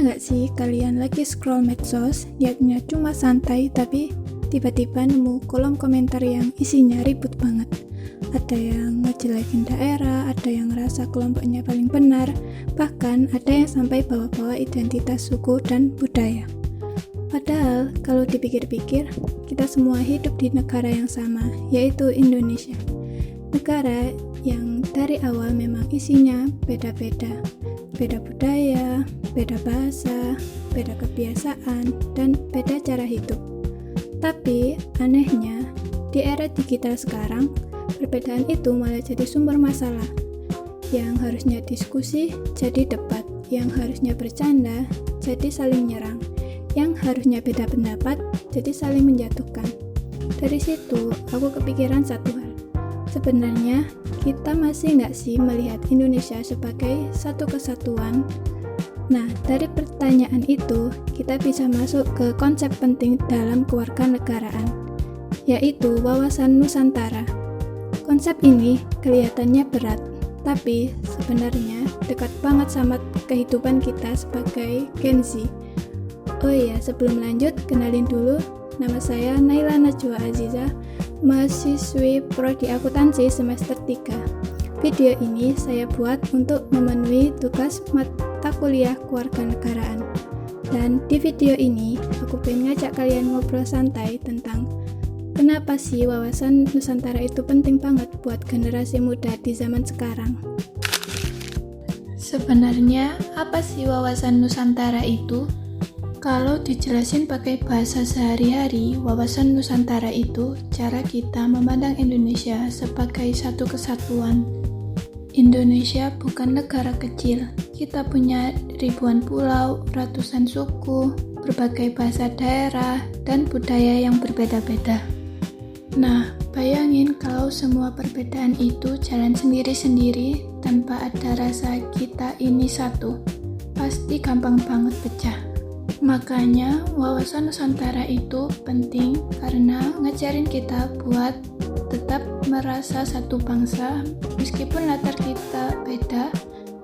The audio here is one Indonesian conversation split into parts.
nggak sih kalian lagi scroll medsos, niatnya cuma santai tapi tiba-tiba nemu kolom komentar yang isinya ribut banget. Ada yang ngejelekin daerah, ada yang ngerasa kelompoknya paling benar, bahkan ada yang sampai bawa-bawa identitas suku dan budaya. Padahal kalau dipikir-pikir, kita semua hidup di negara yang sama, yaitu Indonesia. Negara yang dari awal memang isinya beda-beda. Beda budaya, beda bahasa, beda kebiasaan, dan beda cara hidup. Tapi anehnya, di era digital sekarang, perbedaan itu malah jadi sumber masalah. Yang harusnya diskusi jadi debat, yang harusnya bercanda jadi saling nyerang, yang harusnya beda pendapat jadi saling menjatuhkan. Dari situ, aku kepikiran satu hal. Sebenarnya, kita masih nggak sih melihat Indonesia sebagai satu kesatuan? Nah, dari pertanyaan itu, kita bisa masuk ke konsep penting dalam kewarganegaraan, yaitu wawasan Nusantara. Konsep ini kelihatannya berat, tapi sebenarnya dekat banget sama kehidupan kita sebagai Gen Z. Oh iya, sebelum lanjut, kenalin dulu, nama saya Naila Najwa Aziza, mahasiswi Prodi Akuntansi semester 3. Video ini saya buat untuk memenuhi tugas mata kuliah kewarganegaraan. Dan di video ini, aku pengen ngajak kalian ngobrol santai tentang kenapa sih wawasan Nusantara itu penting banget buat generasi muda di zaman sekarang. Sebenarnya, apa sih wawasan Nusantara itu? Kalau dijelasin pakai bahasa sehari-hari, wawasan Nusantara itu cara kita memandang Indonesia sebagai satu kesatuan. Indonesia bukan negara kecil. Kita punya ribuan pulau, ratusan suku, berbagai bahasa daerah, dan budaya yang berbeda-beda. Nah, bayangin kalau semua perbedaan itu jalan sendiri-sendiri tanpa ada rasa kita ini satu. Pasti gampang banget pecah. Makanya wawasan Nusantara itu penting karena ngajarin kita buat tetap merasa satu bangsa meskipun latar kita beda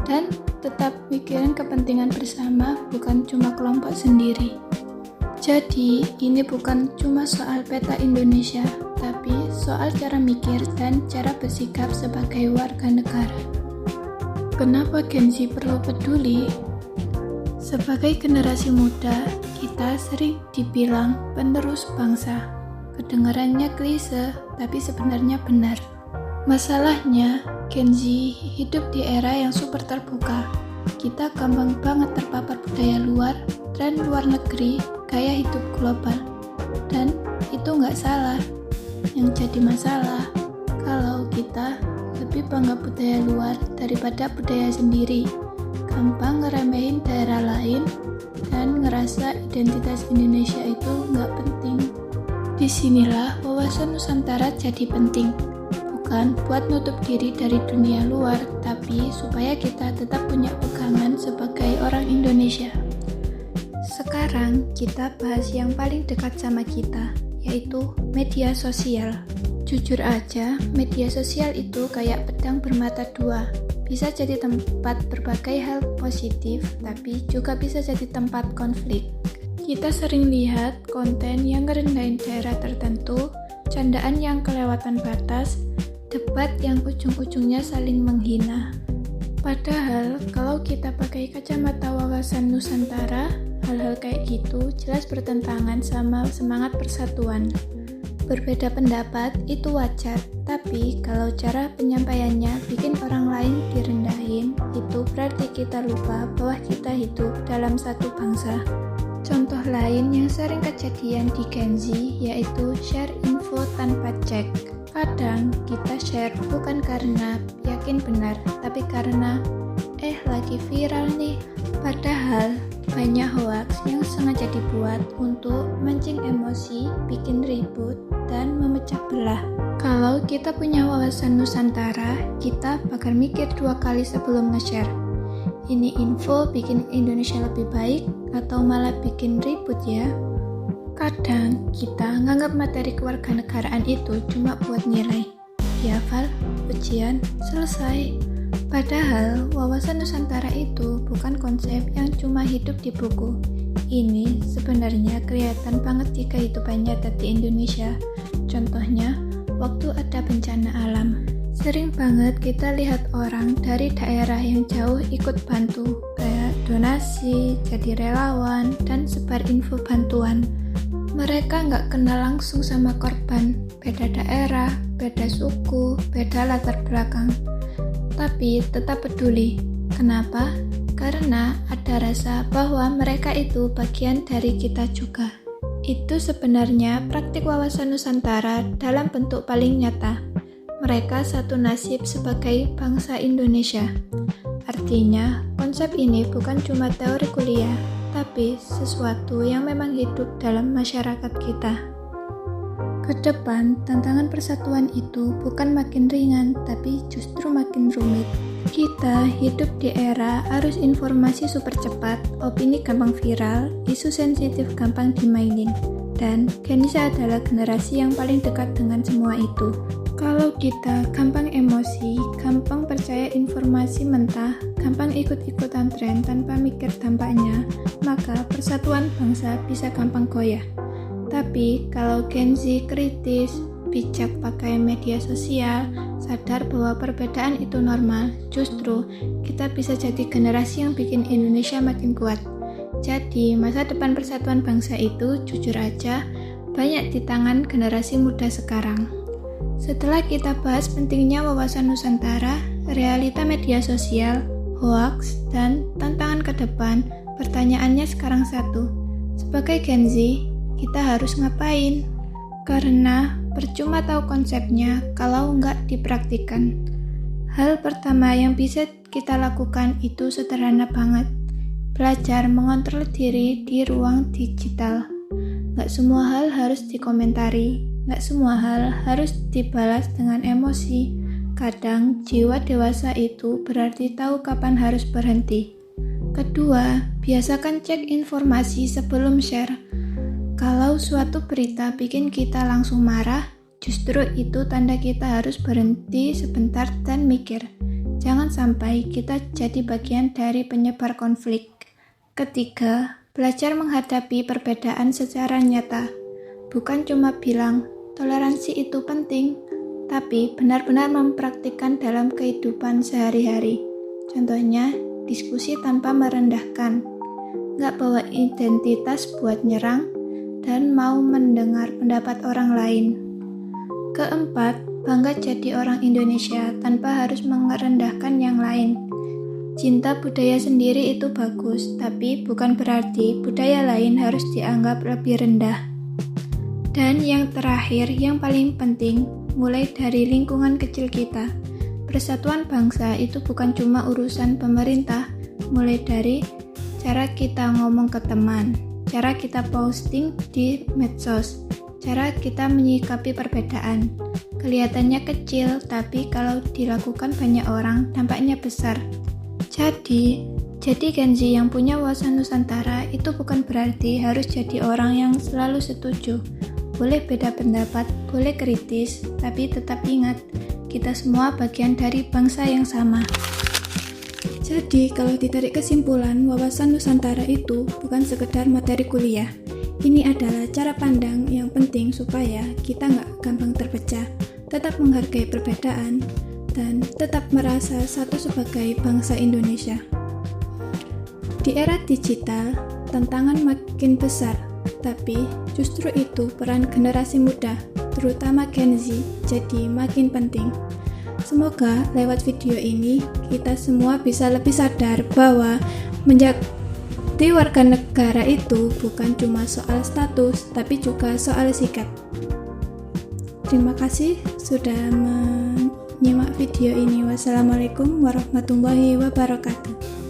dan tetap mikirin kepentingan bersama, bukan cuma kelompok sendiri. Jadi ini bukan cuma soal peta Indonesia, tapi soal cara mikir dan cara bersikap sebagai warga negara. Kenapa Gen Z perlu peduli? Sebagai generasi muda, kita sering dibilang penerus bangsa. Kedengarannya klise, tapi sebenarnya benar. Masalahnya, Gen Z hidup di era yang super terbuka. Kita gampang banget terpapar budaya luar dan luar negeri, gaya hidup global. Dan itu nggak salah. Yang jadi masalah, kalau kita lebih bangga budaya luar daripada budaya sendiri. Gampang ngeremehin daerah lain dan ngerasa identitas Indonesia itu nggak penting. Disinilah wawasan Nusantara jadi penting, bukan buat nutup diri dari dunia luar, tapi supaya kita tetap punya pegangan sebagai orang Indonesia. Sekarang kita bahas yang paling dekat sama kita, yaitu media sosial. Jujur aja, media sosial itu kayak pedang bermata dua. Bisa jadi tempat berbagai hal positif, tapi juga bisa jadi tempat konflik. Kita sering lihat konten yang ngerendahin daerah tertentu, candaan yang kelewatan batas, debat yang ujung-ujungnya saling menghina. Padahal, kalau kita pakai kacamata wawasan Nusantara, hal-hal kayak gitu jelas bertentangan sama semangat persatuan. Berbeda pendapat itu wajar, tapi kalau cara penyampaiannya bikin orang lain direndahin, itu berarti kita lupa bahwa kita hidup dalam satu bangsa. Contoh lain yang sering kejadian di Gen Z yaitu share info tanpa cek. Kadang kita share bukan karena yakin benar, tapi karena lagi viral nih. Padahal banyak hoax yang sengaja dibuat untuk mancing emosi, bikin ribut, dan memecah belah. Kalau kita punya wawasan Nusantara, kita bakal mikir 2 kali sebelum nge-share. Ini info bikin Indonesia lebih baik atau malah bikin ribut ya? Kadang kita nganggap materi kewarganegaraan itu cuma buat nilai. Dihafal, ujian, selesai. Padahal wawasan Nusantara itu bukan konsep yang cuma hidup di buku. Ini sebenarnya kelihatan banget di kehidupan nyata di Indonesia. Contohnya, waktu ada bencana alam. Sering banget kita lihat orang dari daerah yang jauh ikut bantu, kayak donasi, jadi relawan, dan sebar info bantuan. Mereka nggak kenal langsung sama korban, beda daerah, beda suku, beda latar belakang. Tapi tetap peduli. Kenapa? Karena ada rasa bahwa mereka itu bagian dari kita juga. Itu sebenarnya praktik wawasan Nusantara dalam bentuk paling nyata. Mereka satu nasib sebagai bangsa Indonesia. Artinya, konsep ini bukan cuma teori kuliah, tapi sesuatu yang memang hidup dalam masyarakat kita. Kedepan, tantangan persatuan itu bukan makin ringan, tapi justru makin rumit. Kita hidup di era arus informasi super cepat, opini gampang viral, isu sensitif gampang dimainin, dan Gen Z adalah generasi yang paling dekat dengan semua itu. Kalau kita gampang emosi, gampang percaya informasi mentah, gampang ikut-ikutan tren tanpa mikir dampaknya, maka persatuan bangsa bisa gampang goyah. Tapi kalau Gen Z kritis, bijak pakai media sosial, sadar bahwa perbedaan itu normal, justru kita bisa jadi generasi yang bikin Indonesia makin kuat. Jadi masa depan persatuan bangsa itu jujur aja banyak di tangan generasi muda sekarang. Setelah kita bahas pentingnya wawasan Nusantara, realita media sosial, hoaks, dan tantangan ke depan, pertanyaannya sekarang satu. Sebagai Gen Z, kita harus ngapain? Karena percuma tahu konsepnya kalau nggak dipraktikkan. Hal pertama yang bisa kita lakukan itu sederhana banget. Belajar mengontrol diri di ruang digital. Nggak semua hal harus dikomentari, nggak semua hal harus dibalas dengan emosi. Kadang jiwa dewasa itu berarti tahu kapan harus berhenti. Kedua, biasakan cek informasi sebelum share. Kalau suatu berita bikin kita langsung marah, justru itu tanda kita harus berhenti sebentar dan mikir. Jangan sampai kita jadi bagian dari penyebar konflik. Ketiga, belajar menghadapi perbedaan secara nyata. Bukan cuma bilang, toleransi itu penting, tapi benar-benar mempraktikkan dalam kehidupan sehari-hari. Contohnya, diskusi tanpa merendahkan. Nggak bawa identitas buat nyerang, dan mau mendengar pendapat orang lain. Keempat, bangga jadi orang Indonesia tanpa harus merendahkan yang lain. Cinta budaya sendiri itu bagus, tapi bukan berarti budaya lain harus dianggap lebih rendah. Dan yang terakhir, yang paling penting, mulai dari lingkungan kecil kita. Persatuan bangsa itu bukan cuma urusan pemerintah, mulai dari cara kita ngomong ke teman, cara kita posting di medsos, cara kita menyikapi perbedaan. Kelihatannya kecil, tapi kalau dilakukan banyak orang, dampaknya besar. Jadi Gen Z yang punya wawasan Nusantara itu bukan berarti harus jadi orang yang selalu setuju. Boleh beda pendapat, boleh kritis, tapi tetap ingat, kita semua bagian dari bangsa yang sama. Jadi, kalau ditarik kesimpulan, wawasan Nusantara itu bukan sekedar materi kuliah. Ini adalah cara pandang yang penting supaya kita nggak gampang terpecah, tetap menghargai perbedaan, dan tetap merasa satu sebagai bangsa Indonesia. Di era digital, tantangan makin besar, tapi justru itu peran generasi muda, terutama Gen Z, jadi makin penting. Semoga lewat video ini kita semua bisa lebih sadar bahwa menjadi warga negara itu bukan cuma soal status, tapi juga soal sikap. Terima kasih sudah menyimak video ini. Wassalamualaikum warahmatullahi wabarakatuh.